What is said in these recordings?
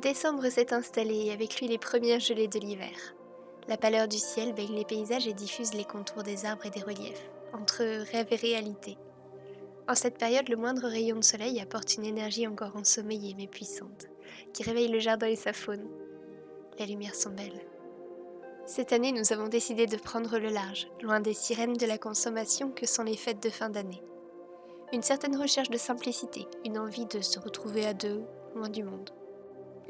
Décembre s'est installé et avec lui les premières gelées de l'hiver. La pâleur du ciel baigne les paysages et diffuse les contours des arbres et des reliefs, entre rêve et réalité. En cette période, le moindre rayon de soleil apporte une énergie encore ensommeillée mais puissante, qui réveille le jardin et sa faune. Les lumières sont belles. Cette année, nous avons décidé de prendre le large, loin des sirènes de la consommation que sont les fêtes de fin d'année. Une certaine recherche de simplicité, une envie de se retrouver à deux, loin du monde.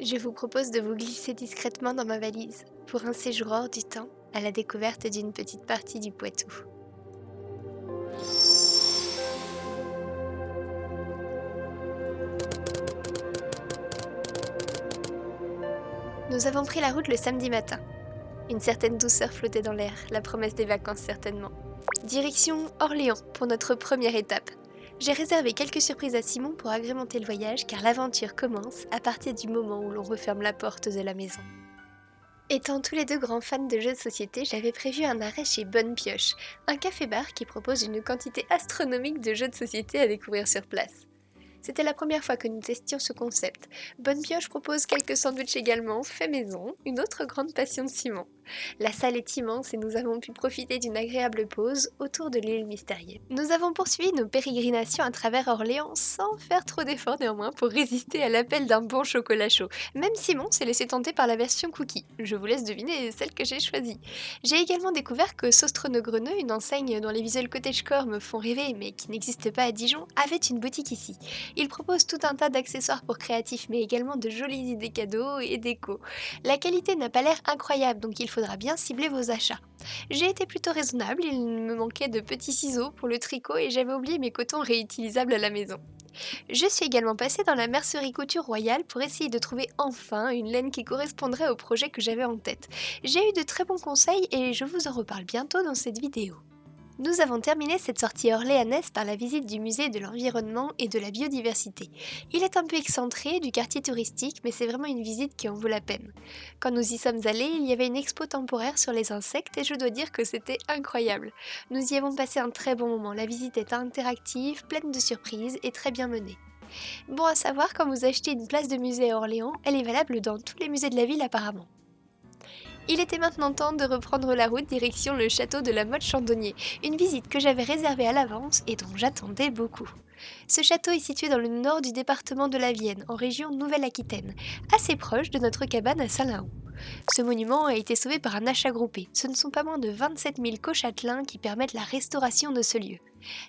Je vous propose de vous glisser discrètement dans ma valise pour un séjour hors du temps à la découverte d'une petite partie du Poitou. Nous avons pris la route le samedi matin. Une certaine douceur flottait dans l'air, la promesse des vacances certainement. Direction Orléans pour notre première étape. J'ai réservé quelques surprises à Simon pour agrémenter le voyage car l'aventure commence à partir du moment où l'on referme la porte de la maison. Étant tous les deux grands fans de jeux de société, j'avais prévu un arrêt chez Bonne Pioche, un café-bar qui propose une quantité astronomique de jeux de société à découvrir sur place. C'était la première fois que nous testions ce concept. Bonne Pioche propose quelques sandwichs également, fait maison, une autre grande passion de Simon. La salle est immense et nous avons pu profiter d'une agréable pause autour de l'île mystérieuse. Nous avons poursuivi nos pérégrinations à travers Orléans sans faire trop d'efforts néanmoins pour résister à l'appel d'un bon chocolat chaud. Même Simon s'est laissé tenter par la version cookie. Je vous laisse deviner celle que j'ai choisie. J'ai également découvert que Saustrono-Greneux, une enseigne dont les visuels cottagecore me font rêver mais qui n'existe pas à Dijon, avait une boutique ici. Il propose tout un tas d'accessoires pour créatifs mais également de jolies idées cadeaux et déco. La qualité n'a pas l'air incroyable donc il faudra bien cibler vos achats. J'ai été plutôt raisonnable, il me manquait de petits ciseaux pour le tricot et j'avais oublié mes cotons réutilisables à la maison. Je suis également passée dans la mercerie couture royale pour essayer de trouver enfin une laine qui correspondrait au projet que j'avais en tête. J'ai eu de très bons conseils et je vous en reparle bientôt dans cette vidéo. Nous avons terminé cette sortie orléanaise par la visite du musée de l'environnement et de la biodiversité. Il est un peu excentré du quartier touristique, mais c'est vraiment une visite qui en vaut la peine. Quand nous y sommes allés, il y avait une expo temporaire sur les insectes et je dois dire que c'était incroyable. Nous y avons passé un très bon moment, la visite est interactive, pleine de surprises et très bien menée. Bon à savoir, quand vous achetez une place de musée à Orléans, elle est valable dans tous les musées de la ville apparemment. Il était maintenant temps de reprendre la route direction le château de la Motte Chandonnier, une visite que j'avais réservée à l'avance et dont j'attendais beaucoup. Ce château est situé dans le nord du département de la Vienne, en région Nouvelle-Aquitaine, assez proche de notre cabane à Saint-Laon. Ce monument a été sauvé par un achat groupé. Ce ne sont pas moins de 27 000 cauchatelins qui permettent la restauration de ce lieu.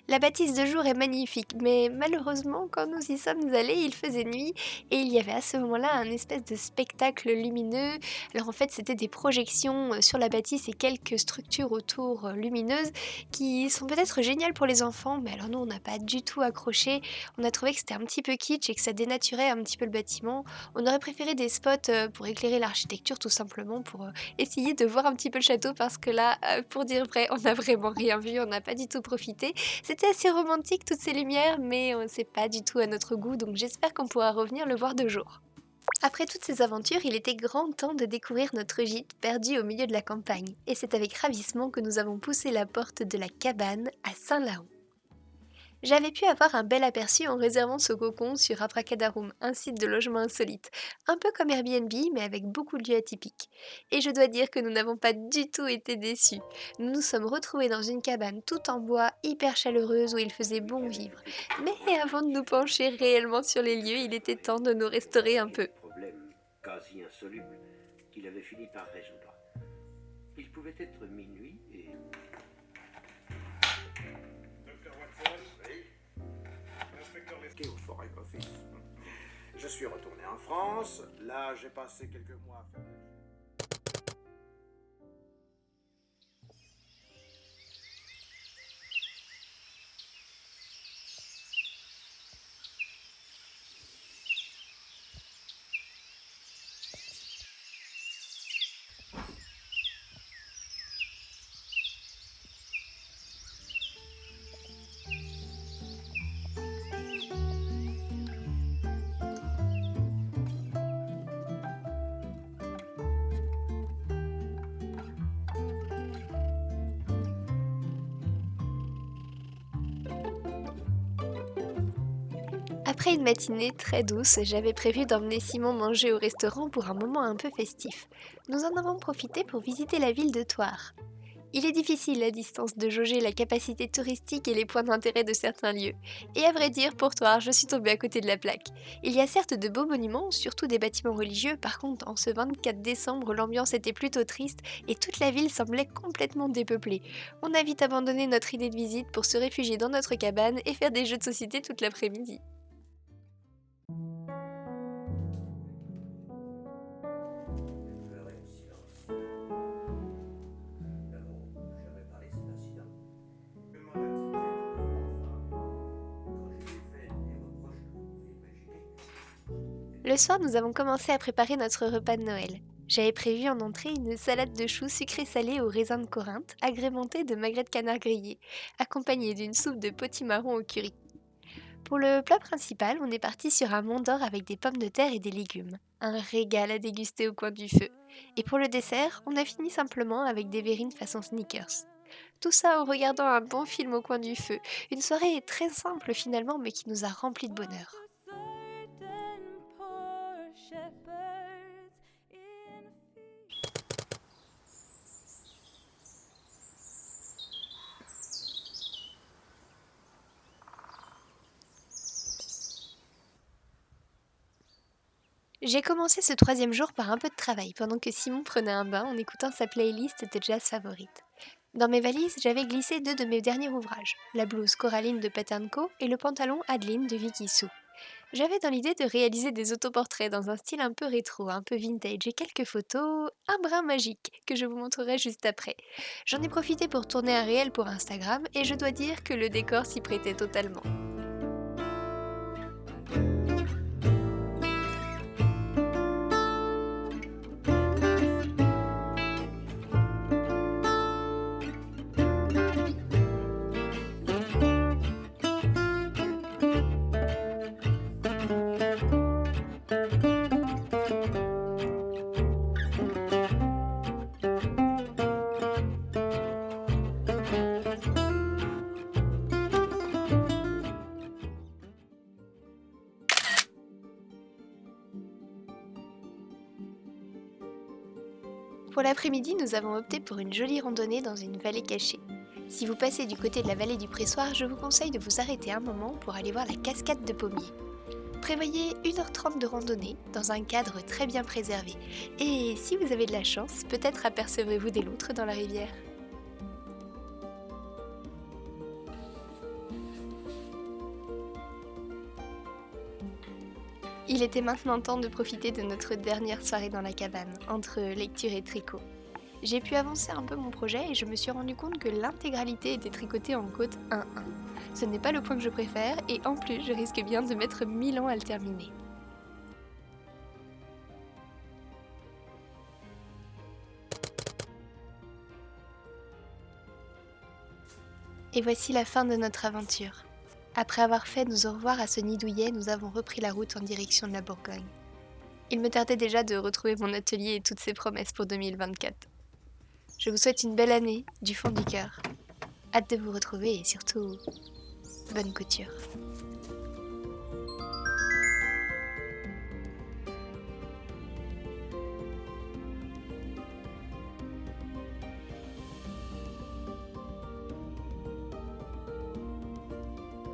La bâtisse de jour est magnifique, mais malheureusement, quand nous y sommes allés, il faisait nuit et il y avait à ce moment-là un espèce de spectacle lumineux. Alors en fait, c'était des projections sur la bâtisse et quelques structures autour lumineuses qui sont peut-être géniales pour les enfants, mais alors nous, on n'a pas du tout accroché. On a trouvé que c'était un petit peu kitsch et que ça dénaturait un petit peu le bâtiment. On aurait préféré des spots pour éclairer l'architecture, tout simplement pour essayer de voir un petit peu le château, parce que là, pour dire vrai, on n'a vraiment rien vu, on n'a pas du tout profité. C'était assez romantique toutes ces lumières, mais c'est pas du tout à notre goût, donc j'espère qu'on pourra revenir le voir de jour. Après toutes ces aventures, il était grand temps de découvrir notre gîte perdu au milieu de la campagne, et c'est avec ravissement que nous avons poussé la porte de la cabane à Saint-Laon. J'avais pu avoir un bel aperçu en réservant ce cocon sur Abracadarum, un site de logement insolite, un peu comme Airbnb mais avec beaucoup de lieux atypiques. Et je dois dire que nous n'avons pas du tout été déçus. Nous nous sommes retrouvés dans une cabane tout en bois, hyper chaleureuse où il faisait bon vivre. Mais avant de nous pencher réellement sur les lieux, il était temps de nous restaurer un peu. Problème quasi insoluble qu'il avait fini par résoudre. Il pouvait être minuit et... Docteur Watson. Oui. Inspecteur Lesquet au Foreign Office. Je suis retourné en France. Là, j'ai passé quelques mois à faire... Après une matinée très douce, j'avais prévu d'emmener Simon manger au restaurant pour un moment un peu festif. Nous en avons profité pour visiter la ville de Thouars. Il est difficile à distance de jauger la capacité touristique et les points d'intérêt de certains lieux. Et à vrai dire, pour Thouars, je suis tombée à côté de la plaque. Il y a certes de beaux monuments, surtout des bâtiments religieux, par contre, en ce 24 décembre, l'ambiance était plutôt triste et toute la ville semblait complètement dépeuplée. On a vite abandonné notre idée de visite pour se réfugier dans notre cabane et faire des jeux de société toute l'après-midi. Le soir, nous avons commencé à préparer notre repas de Noël. J'avais prévu en entrée une salade de choux sucrée-salée au raisin de Corinthe, agrémentée de magrets de canard grillé, accompagnée d'une soupe de potimarron au curry. Pour le plat principal, on est parti sur un mont d'or avec des pommes de terre et des légumes. Un régal à déguster au coin du feu. Et pour le dessert, on a fini simplement avec des verrines façon sneakers. Tout ça en regardant un bon film au coin du feu. Une soirée très simple finalement, mais qui nous a remplis de bonheur. J'ai commencé ce troisième jour par un peu de travail, pendant que Simon prenait un bain en écoutant sa playlist de jazz favorite. Dans mes valises, j'avais glissé deux de mes derniers ouvrages, la blouse Coraline de Pattern Co et le pantalon Adeline de Vicky Sue. J'avais dans l'idée de réaliser des autoportraits dans un style un peu rétro, un peu vintage et quelques photos, un brin magique, que je vous montrerai juste après. J'en ai profité pour tourner un réel pour Instagram et je dois dire que le décor s'y prêtait totalement. Pour l'après-midi, nous avons opté pour une jolie randonnée dans une vallée cachée. Si vous passez du côté de la vallée du Pressoir, je vous conseille de vous arrêter un moment pour aller voir la cascade de pommiers. Prévoyez 1h30 de randonnée dans un cadre très bien préservé. Et si vous avez de la chance, peut-être apercevrez-vous des loutres dans la rivière. Il était maintenant temps de profiter de notre dernière soirée dans la cabane, entre lecture et tricot. J'ai pu avancer un peu mon projet et je me suis rendu compte que l'intégralité était tricotée en côte 1-1. Ce n'est pas le point que je préfère et en plus je risque bien de mettre 1000 ans à le terminer. Et voici la fin de notre aventure. Après avoir fait nos au revoir à ce nid douillet, nous avons repris la route en direction de la Bourgogne. Il me tardait déjà de retrouver mon atelier et toutes ses promesses pour 2024. Je vous souhaite une belle année, du fond du cœur. Hâte de vous retrouver et surtout, bonne couture.